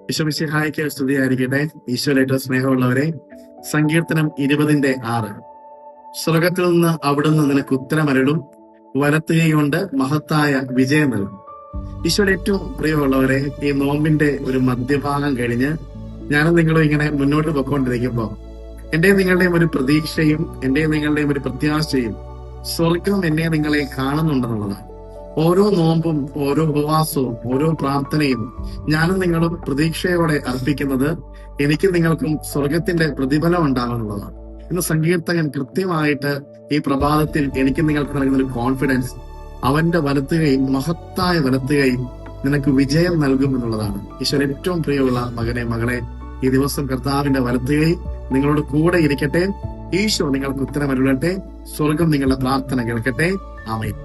വിശ്വമിശിഹായിക്ക് സ്തുതിയായിരിക്കട്ടെ. ഈശോയിലേറ്റവും സ്നേഹമുള്ളവരെ, സങ്കീർത്തനം 20:6. സ്വർഗത്തിൽ നിന്ന് അവിടുന്ന് നിനക്ക് ഉത്തരമരുളും, വലത്തുകൈകൊണ്ട് മഹത്തായ വിജയം നൽകും. ഈശോയുടെ ഏറ്റവും പ്രിയമുള്ളവരെ, ഈ നോമ്പിന്റെ ഒരു മധ്യഭാഗം കഴിഞ്ഞ് ഞാനും നിങ്ങളും ഇങ്ങനെ മുന്നോട്ട് പൊയ്ക്കൊണ്ടിരിക്കുമ്പോൾ എന്റെയും നിങ്ങളുടെയും ഒരു പ്രതീക്ഷയും എന്റെയും നിങ്ങളുടെയും ഒരു പ്രത്യാശയും സ്വർഗം എന്നെ നിങ്ങളെ കാണുന്നുണ്ടെന്നുള്ളതാണ്. ഓരോ നോമ്പും ഓരോ ഉപവാസവും ഓരോ പ്രാർത്ഥനയും ഞാനും നിങ്ങളും പ്രതീക്ഷയോടെ അർപ്പിക്കുന്നത് എനിക്കും നിങ്ങൾക്കും സ്വർഗത്തിന്റെ പ്രതിഫലം ഉണ്ടാകുന്നുള്ളതാണ്. ഇന്ന് സങ്കീർത്തകൻ കൃത്യമായിട്ട് ഈ പ്രഭാതത്തിൽ എനിക്കും നിങ്ങൾക്ക് നൽകുന്ന ഒരു കോൺഫിഡൻസ്, അവന്റെ വലത്തുകൈയും മഹത്തായ വലത്തുകൈയും നിനക്ക് വിജയം നൽകും എന്നുള്ളതാണ്. ഈശ്വരൻ ഏറ്റവും പ്രിയമുള്ള മകനെ, മകളെ, ഈ ദിവസം കർത്താവിന്റെ വലത്തുകൈ നിങ്ങളോട് കൂടെ ഇരിക്കട്ടെ. ഈശോ നിങ്ങൾക്ക് ഉത്തരമരുളട്ടെ. സ്വർഗം നിങ്ങളുടെ പ്രാർത്ഥന കേൾക്കട്ടെ. ആമേൻ.